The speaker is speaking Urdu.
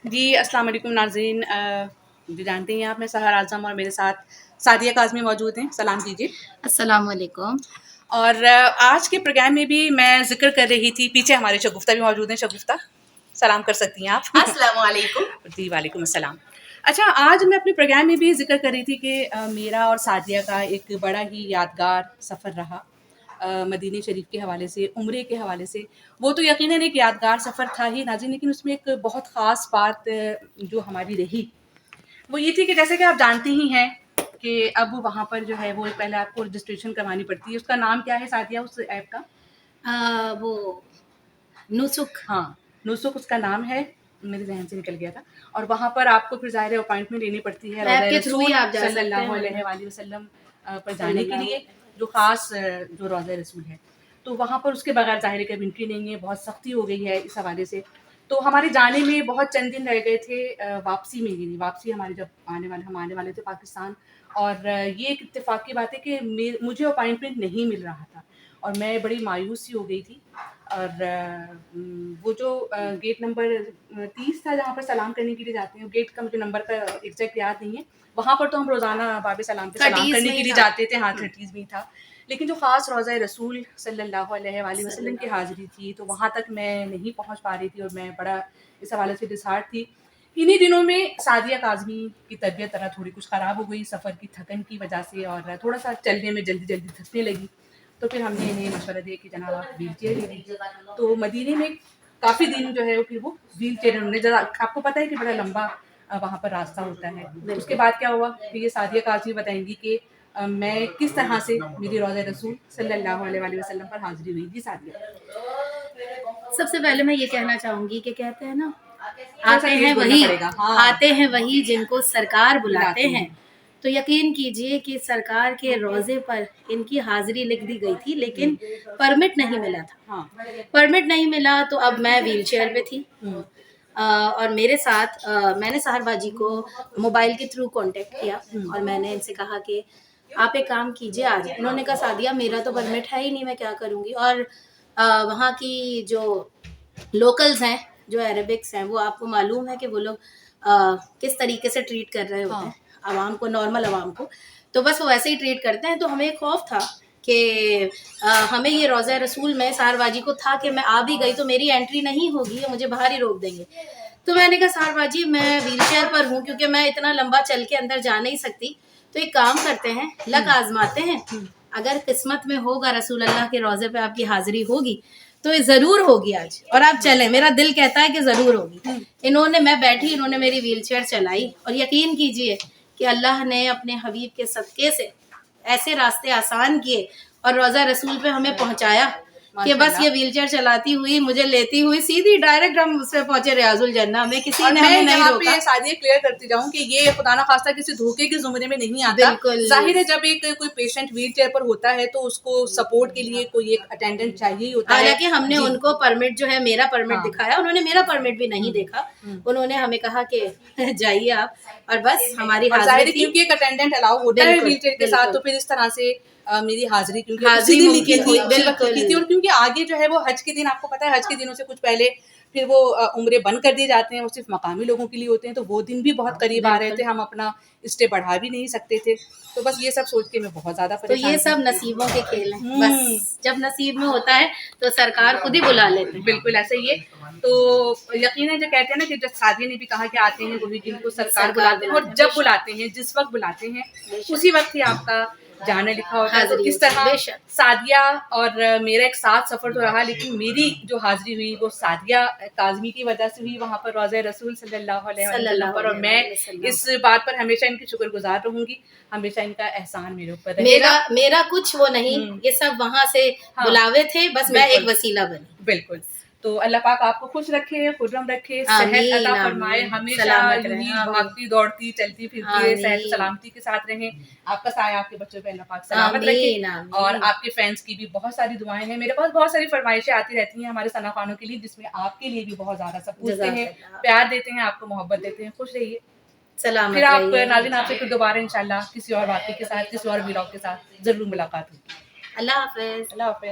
جی السلام علیکم ناظرین، جو جانتے ہیں آپ، میں سحر اعظم اور میرے ساتھ سعدیہ کاظمی موجود ہیں. سلام کیجیے. السلام علیکم. اور آج کے پروگرام میں بھی میں ذکر کر رہی تھی، پیچھے ہمارے شگفتہ بھی موجود ہیں. شگفتہ سلام کر سکتی ہیں آپ. السلام علیکم. جی وعلیکم السلام. اچھا، آج میں اپنے پروگرام میں بھی ذکر کر رہی تھی کہ میرا اور سعدیہ کا ایک بڑا ہی یادگار سفر رہا مدینہ شریف کے حوالے سے، عمرے کے حوالے سے. وہ تو یقیناً ایک یادگار سفر تھا ہی ناظرین، لیکن اس میں ایک بہت خاص بات جو ہماری رہی وہ یہ تھی کہ جیسے کہ آپ جانتے ہی ہیں کہ اب وہاں پر جو ہے وہ پہلے آپ کو رجسٹریشن کروانی پڑتی ہے. اس کا نام کیا ہے سعدیہ اس ایپ کا؟ وہ نسک. ہاں، نسک اس کا نام ہے، میرے ذہن سے نکل گیا تھا. اور وہاں پر آپ کو پھر ظاہر اپوائنٹمنٹ لینی پڑتی ہے روضہ رسول صلی اللہ علیہ وآلہ وسلم پر جانے کے لیے، جو خاص جو روضہ رسول ہے. تو وہاں پر اس کے بغیر ظاہر ہے کہ انٹری نہیں ہے. بہت سختی ہو گئی ہے اس حوالے سے. تو ہمارے جانے میں بہت چند دن رہ گئے تھے. واپسی میں ہی واپسی ہماری جب ہم آنے والے تھے پاکستان، اور یہ ایک اتفاق کی بات ہے کہ مجھے اپائنٹمنٹ نہیں مل رہا تھا اور میں بڑی مایوس سی ہو گئی تھی. اور وہ جو گیٹ نمبر 30 تھا جہاں پر سلام کرنے کے لیے جاتے ہیں، گیٹ کا مجھے نمبر کا ایگزیکٹ یاد نہیں ہے. وہاں پر تو ہم روزانہ باب سلام پہ سلام کرنے کے لیے جاتے تھے. ہاں 30 میں ہی تھا. لیکن جو خاص روضہ رسول صلی اللہ علیہ وآلہ وسلم کی حاضری تھی تو وہاں تک میں نہیں پہنچ پا رہی تھی اور میں بڑا اس حوالے سے ڈسہارٹ تھی. انہی دنوں میں سعدیہ کاظمی کی طبیعت ذرا تھوڑی کچھ خراب ہو گئی سفر کی تھکن کی وجہ سے، اور تھوڑا سا چلنے میں جلدی تھکنے لگی. تو پھر ہم نے انہیں مشورہ دیا کہ جناب آپ ویل چیئر لے لیجیے. تو مدینے میں کافی دن جو ہے پھر وہ ویل چیئر انہوں نے، آپ کو پتہ ہے کہ بڑا لمبا وہاں پر راستہ ہوتا ہے. اس کے بعد کیا ہوا کہ یہ سعدیہ کاظمی بتائیں گی کہ میں کس طرح سے میری روضہ رسول صلی اللہ علیہ وآلہ وسلم پر حاضری ہوئی. جی سعدیہ. سب سے پہلے میں یہ کہنا چاہوں گی کہ کہتے ہیں نا، آتے ہیں وہی جن کو سرکار بلاتے ہیں. تو یقین کیجئے کہ سرکار کے روضے پر ان کی حاضری لکھ دی گئی تھی، لیکن پرمٹ نہیں ملا تھا. پرمٹ نہیں ملا تو اب میں ویل چیئر پہ تھی. اور میرے ساتھ میں نے سحر باجی کو موبائل کے تھرو کانٹیکٹ کیا اور میں نے ان سے کہا کہ آپ ایک کام کیجئے آج. انہوں نے کہا سعدیہ میرا تو پرمٹ ہے ہی نہیں، میں کیا کروں گی. اور وہاں کی جو لوکلز ہیں، جو عربکس ہیں، وہ آپ کو معلوم ہے کہ وہ لوگ کس طریقے سے ٹریٹ کر رہے ہوتے ہیں عوام کو، نارمل عوام کو. تو بس وہ ویسے ہی ٹریٹ کرتے ہیں. تو ہمیں ایک خوف تھا کہ ہمیں یہ روضہ رسول میں سحر باجی کو تھا کہ میں آ بھی گئی تو میری انٹری نہیں ہوگی، مجھے باہر ہی روک دیں گے. تو میں نے کہا سحر باجی میں ویل چیئر پر ہوں، کیونکہ میں اتنا لمبا چل کے اندر جا نہیں سکتی. تو ایک کام کرتے ہیں، لک آزماتے ہیں. اگر قسمت میں ہوگا رسول اللہ کے روضے پہ آپ کی حاضری ہوگی تو یہ ضرور ہوگی آج، اور آپ چلیں. میرا دل کہتا ہے کہ ضرور ہوگی. میں بیٹھی، انہوں نے میری ویل چیئر چلائی، اور یقین کیجئے کہ اللہ نے اپنے حبیب کے صدقے سے ایسے راستے آسان کیے اور روضہ رسول پہ ہمیں پہنچایا کہ بس یہ ویل چیئر چلاتی ہوئی، مجھے لیتی ہوئی سیدھی ڈائریکٹ ہم اس سے پہنچے ریاض الجنہ میں. کسی نے ہمیں نہیں روکا. میں سعدیہ کلیئر کرتی جاؤں کہ یہ خدا نخواستہ کسی دھوکے کے زمرے میں نہیں آتا. بالکل ظاہر ہے جب ایک کوئی پیشنٹ ویل چیئر پر ہوتا ہے تو اس کو سپورٹ کے لیے کوئی ایک اٹینڈنٹ چاہیے ہوتا ہے. حالانکہ ہم نے ان کو پرمٹ جو ہے میرا پرمٹ دکھایا، انہوں نے میرا پرمٹ بھی نہیں دیکھا. انہوں نے ہمیں کہا کہ جائیے آپ، اور بس ہماری حاضری تھی. کیونکہ ایک اٹینڈنٹ الاؤ ہوتا ہے ویل چیئر کے ساتھ، تو پھر اس طرح سے میری حاضری کیونکہ اسی دن لکھی تھی، اسی وقت لکھی تھی. اور کیونکہ آگے جو ہے وہ حج کے دن، آپ کو پتہ ہے حج کے دنوں سے کچھ پہلے پھر وہ عمرے بند کر دیے جاتے ہیں، وہ صرف مقامی لوگوں کے لیے ہوتے ہیں. تو وہ دن بھی بہت قریب آ رہے تھے، ہم اپنا اسٹے بڑھا بھی نہیں سکتے تھے. تو بس یہ سب سوچ کے میں بہت زیادہ پریشان. تو یہ سب نصیبوں کے کھیل ہیں. بس جب نصیب میں ہوتا ہے تو سرکار خود ہی بلا لیتے ہیں. بالکل ایسا ہی ہے. تو یقیناً جو کہتے ہیں نا کہ جب سعدیہ نے بھی کہا کہ آتے ہیں وہی جن کو سرکار بلاتے ہیں، اور جب بلاتے ہیں، جس وقت بلاتے ہیں اسی وقت ہی آپ کا جانا لکھا ہوتا ہے. تو اس طرح سعدیہ اور میرا ایک ساتھ سفر تو رہا، لیکن میری جو حاضری ہوئی وہ سعدیہ کاظمی کی وجہ سے ہوئی وہاں پر روضہ رسول صلی اللہ علیہ وسلم پر. اور میں اس بات پر ہمیشہ ان کی شکر گزار رہوں گی. ہمیشہ ان کا احسان میرے اوپر رہے گا. میرا کچھ وہ نہیں، یہ سب وہاں سے بلاوے تھے، بس میں ایک وسیلہ بنی. بالکل. تو اللہ پاک آپ کو خوش رکھے، خرم رکھے، صحت عطا فرمائے، ہمیشہ بھاگتی دوڑتی چلتی پھرتی صحت سلامتی کے ساتھ رہیں. آپ کا سایہ آپ کے بچوں پہ اللہ پاک سلامت رکھے. اور آپ کے فینس کی بھی بہت ساری دعائیں ہیں. میرے پاس بہت ساری فرمائشیں آتی رہتی ہیں ہمارے ثنا خوانوں کے لیے، جس میں آپ کے لیے بھی بہت زیادہ سب پوچھتے ہیں، پیار دیتے ہیں، آپ کو محبت دیتے ہیں. خوش رہیے. پھر آپ ناظرین، آپ سے پھر دوبارہ انشاءاللہ کسی اور واقعے کے ساتھ، کسی اور ولاگ کے ساتھ ضرور ملاقات ہوگی. اللہ حافظ. اللہ حافظ.